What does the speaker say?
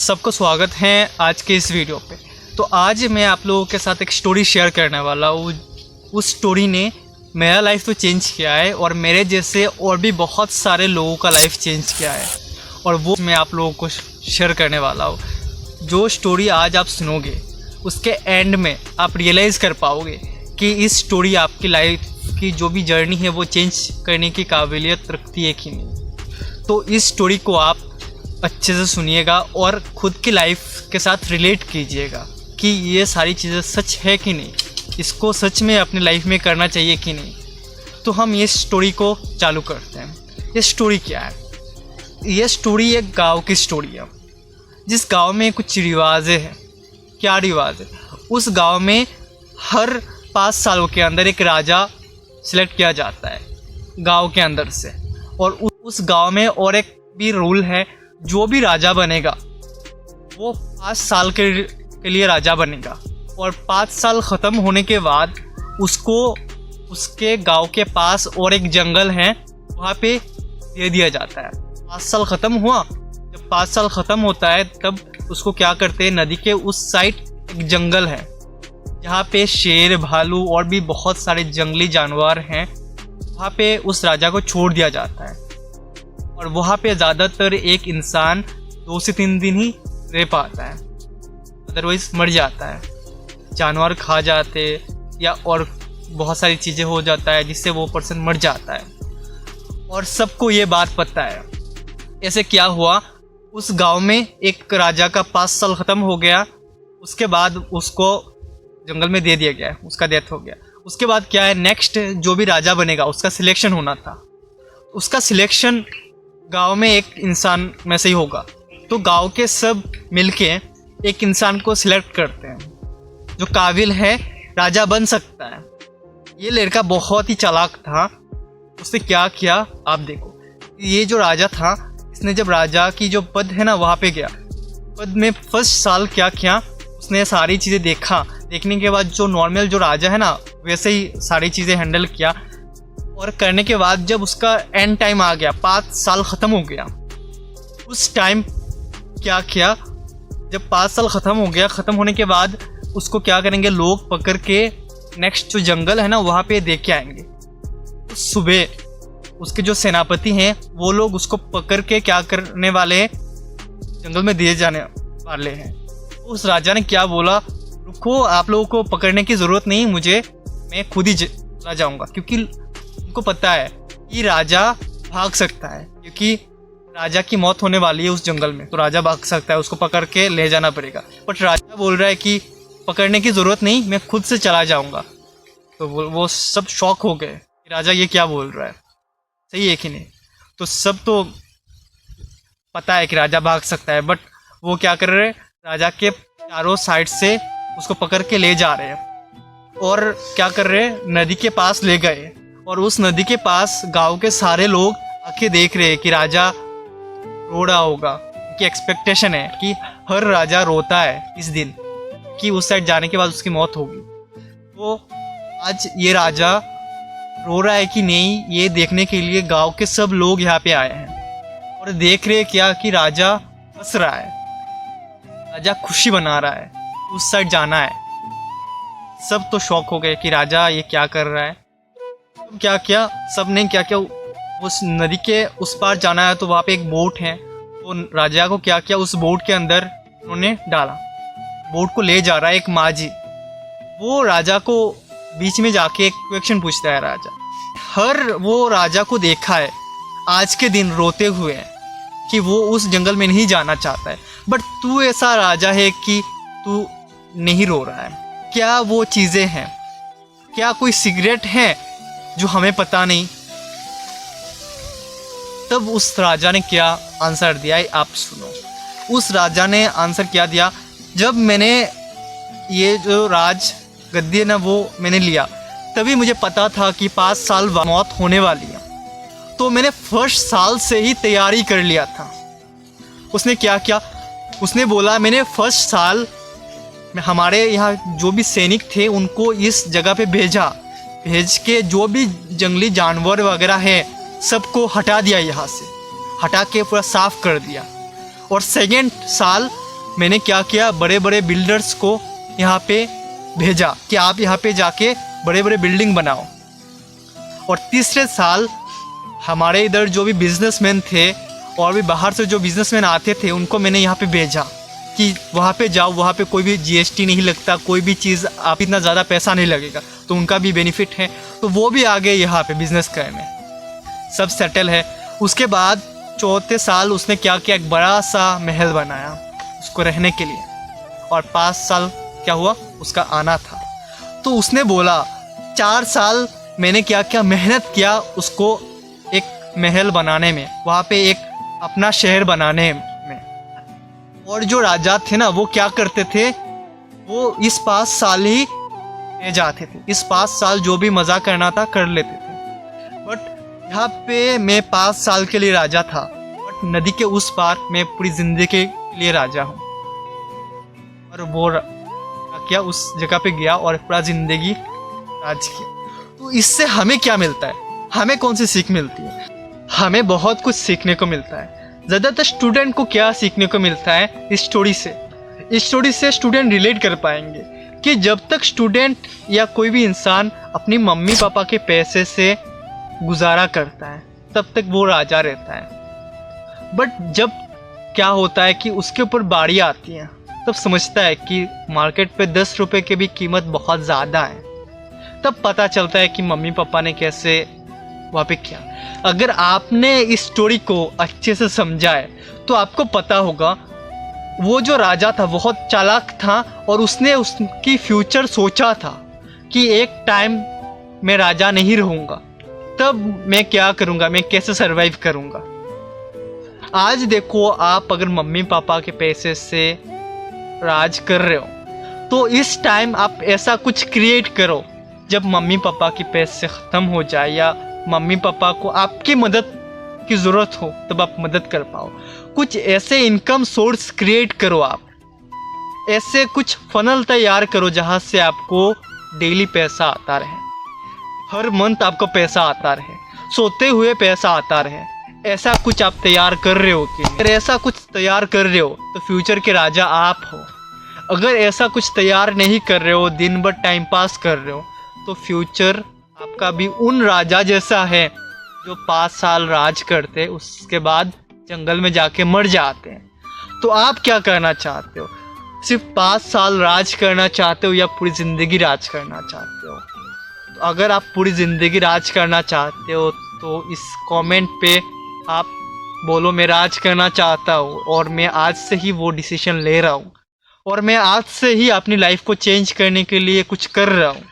सबको स्वागत है आज के इस वीडियो पे। तो आज मैं आप लोगों के साथ एक स्टोरी शेयर करने वाला हूँ। उस स्टोरी ने मेरा लाइफ तो चेंज किया है और मेरे जैसे और भी बहुत सारे लोगों का लाइफ चेंज किया है, और वो मैं आप लोगों को शेयर करने वाला हूँ। जो स्टोरी आज आप सुनोगे उसके एंड में आप रियलाइज़ कर पाओगे कि इस स्टोरी आपकी लाइफ की जो भी जर्नी है वो चेंज करने की काबिलियत रखती है कि नहीं। तो इस स्टोरी को आप अच्छे से सुनिएगा और ख़ुद की लाइफ के साथ रिलेट कीजिएगा कि ये सारी चीज़ें सच है कि नहीं, इसको सच में अपनी लाइफ में करना चाहिए कि नहीं। तो हम ये स्टोरी को चालू करते हैं। ये स्टोरी क्या है? ये स्टोरी एक गांव की स्टोरी है, जिस गांव में कुछ रिवाजें हैं। क्या रिवाज है? उस गांव में हर 5 सालों के अंदर एक राजा सिलेक्ट किया जाता है गांव के अंदर से, और उस गांव में और एक भी रूल है, जो भी राजा बनेगा वो 5 साल के लिए राजा बनेगा, और 5 साल ख़त्म होने के बाद उसको उसके गांव के पास और एक जंगल है वहाँ पे दे दिया जाता है। 5 साल ख़त्म हुआ, जब 5 साल ख़त्म होता है तब उसको क्या करते हैं, नदी के उस साइड एक जंगल है जहाँ पे शेर, भालू और भी बहुत सारे जंगली जानवर हैं, वहाँ पे उस राजा को छोड़ दिया जाता है। और वहाँ पे ज़्यादातर एक इंसान 2 से 3 दिन ही रह पाता है, अदरवाइज़ मर जाता है। जानवर खा जाते या और बहुत सारी चीज़ें हो जाता है जिससे वो पर्सन मर जाता है, और सबको ये बात पता है। ऐसे क्या हुआ, उस गांव में एक राजा का 5 साल ख़त्म हो गया, उसके बाद उसको जंगल में दे दिया गया, उसका डेथ हो गया। उसके बाद क्या है, नेक्स्ट जो भी राजा बनेगा उसका सिलेक्शन होना था। उसका सिलेक्शन गांव में एक इंसान में से ही होगा। तो गांव के सब मिलके एक इंसान को सिलेक्ट करते हैं जो काबिल है, राजा बन सकता है। ये लड़का बहुत ही चालाक था। उसने क्या किया आप देखो। ये जो राजा था, इसने जब राजा की जो पद है ना वहाँ पे गया, पद में फर्स्ट साल क्या किया, उसने सारी चीज़ें देखा। देखने के बाद जो नॉर्मल जो राजा है ना वैसे ही सारी चीज़ें हैंडल किया, और करने के बाद जब उसका एंड टाइम आ गया, 5 साल ख़त्म हो गया, उस टाइम क्या किया, जब 5 साल ख़त्म हो गया, ख़त्म होने के बाद उसको क्या करेंगे, लोग पकड़ के नेक्स्ट जो जंगल है ना वहाँ पे दे के आएंगे। उस सुबह उसके जो सेनापति हैं वो लोग उसको पकड़ के क्या करने वाले हैं, जंगल में दिए जाने वाले हैं। उस राजा ने क्या बोला, रुको, आप लोगों को पकड़ने की ज़रूरत नहीं, मैं खुद ही चला जाऊँगा, क्योंकि उनको पता है कि राजा भाग सकता है, क्योंकि राजा की मौत होने वाली है उस जंगल में, तो राजा भाग सकता है, उसको पकड़ के ले जाना पड़ेगा। बट राजा बोल रहा है कि पकड़ने की ज़रूरत नहीं, मैं खुद से चला जाऊंगा। तो वो सब शॉक हो गए कि राजा ये क्या बोल रहा है, सही है कि नहीं। तो सब तो पता है कि राजा भाग सकता है, बट वो क्या कर रहे हैं, राजा के चारों साइड से उसको पकड़ के ले जा रहे हैं, और क्या कर रहे हैं, नदी के पास ले गए। और उस नदी के पास गांव के सारे लोग आके देख रहे हैं कि राजा रो रहा होगा, कि एक्सपेक्टेशन है कि हर राजा रोता है इस दिन, कि उस साइड जाने के बाद उसकी मौत होगी। तो आज ये राजा रो रहा है कि नहीं, ये देखने के लिए गांव के सब लोग यहाँ पे आए हैं और देख रहे क्या कि राजा हंस रहा है, राजा खुशी बना रहा है, उस साइड जाना है। सब तो शौक हो गए कि राजा ये क्या कर रहा है। क्या किया, सब ने क्या किया, उस नदी के उस पार जाना है तो वहाँ पे एक बोट है, तो राजा को क्या किया, उस बोट के अंदर उन्होंने डाला। बोट को ले जा रहा है एक माझी, वो राजा को बीच में जाके एक क्वेश्चन पूछता है। राजा वो राजा को देखा है आज के दिन रोते हुए कि वो उस जंगल में नहीं जाना चाहता है, बट तू ऐसा राजा है कि तू नहीं रो रहा है। क्या वो चीज़ें हैं, क्या कोई सिगरेट है जो हमें पता नहीं? तब उस राजा ने क्या आंसर दिया है आप सुनो। उस राजा ने आंसर क्या दिया, जब मैंने ये जो राज गद्दी है ना वो मैंने लिया, तभी मुझे पता था कि 5 साल बाद मौत होने वाली है, तो मैंने फर्स्ट साल से ही तैयारी कर लिया था। उसने क्या किया, उसने बोला मैंने फर्स्ट साल में हमारे यहाँ जो भी सैनिक थे उनको इस जगह पे भेज के जो भी जंगली जानवर वगैरह है सबको हटा दिया, यहाँ से हटा के पूरा साफ़ कर दिया। और सेकेंड साल मैंने क्या किया, बड़े बड़े बिल्डर्स को यहाँ पे भेजा कि आप यहाँ पे जाके बड़े बड़े बिल्डिंग बनाओ। और तीसरे साल हमारे इधर जो भी बिजनेसमैन थे और भी बाहर से जो बिजनेसमैन आते थे उनको मैंने यहाँ पे भेजा कि वहाँ पे जाओ, वहाँ पे कोई भी जीएसटी नहीं लगता, कोई भी चीज़ आप इतना ज़्यादा पैसा नहीं लगेगा, तो उनका भी बेनिफिट है। तो वो भी आ गए यहाँ पे बिजनेस करने, सब सेटल है। उसके बाद चौथे साल उसने क्या किया, एक बड़ा सा महल बनाया उसको रहने के लिए। और 5 साल क्या हुआ, उसका आना था। तो उसने बोला 4 साल मैंने क्या क्या मेहनत किया उसको एक महल बनाने में, वहाँ पे एक अपना शहर बनाने में। और जो राजा थे ना वो क्या करते थे, वो इस 5 साल ही रह जाते थे, इस 5 साल जो भी मज़ा करना था कर लेते थे। बट यहाँ पे मैं 5 साल के लिए राजा था, बट नदी के उस पार मैं पूरी ज़िंदगी के लिए राजा हूँ। और वो क्या उस जगह पे गया और पूरा ज़िंदगी राज किया। तो इससे हमें क्या मिलता है, हमें कौन सी सीख मिलती है? हमें बहुत कुछ सीखने को मिलता है। ज़्यादातर स्टूडेंट को क्या सीखने को मिलता है इस स्टोरी से? इस स्टोरी से स्टूडेंट रिलेट कर पाएंगे कि जब तक स्टूडेंट या कोई भी इंसान अपनी मम्मी पापा के पैसे से गुजारा करता है तब तक वो राजा रहता है। बट जब क्या होता है कि उसके ऊपर बारी आती है तब समझता है कि मार्केट पे 10 रुपये की भी कीमत बहुत ज़्यादा है। तब पता चलता है कि मम्मी पापा ने कैसे वहाँ पे किया। अगर आपने इस स्टोरी को अच्छे से समझा है तो आपको पता होगा वो जो राजा था बहुत चालाक था और उसने उसकी फ्यूचर सोचा था कि एक टाइम मैं राजा नहीं रहूँगा, तब मैं क्या करूँगा, मैं कैसे सरवाइव करूँगा। आज देखो, आप अगर मम्मी पापा के पैसे से राज कर रहे हो तो इस टाइम आप ऐसा कुछ क्रिएट करो जब मम्मी पापा की पैसे ख़त्म हो जाए या मम्मी पापा को आपकी मदद की ज़रूरत हो तब आप मदद कर पाओ। कुछ ऐसे इनकम सोर्स क्रिएट करो, आप ऐसे कुछ फनल तैयार करो जहाँ से आपको डेली पैसा आता रहे, हर मंथ आपको पैसा आता रहे, सोते हुए पैसा आता रहे। ऐसा कुछ आप तैयार कर रहे हो कि अगर ऐसा कुछ तैयार कर रहे हो तो फ्यूचर के राजा आप हो। अगर ऐसा कुछ तैयार नहीं कर रहे हो, दिन भर टाइम पास कर रहे हो, तो फ्यूचर आपका भी उन राजा जैसा है जो 5 साल राज करते उसके बाद जंगल में जाके मर जाते हैं। तो आप क्या करना चाहते हो? सिर्फ 5 साल राज करना चाहते हो या पूरी ज़िंदगी राज करना चाहते हो? तो अगर आप पूरी ज़िंदगी राज करना चाहते हो तो इस कमेंट पे आप बोलो मैं राज करना चाहता हूँ और मैं आज से ही वो डिसीजन ले रहा हूँ और मैं आज से ही अपनी लाइफ को चेंज करने के लिए कुछ कर रहा हूँ।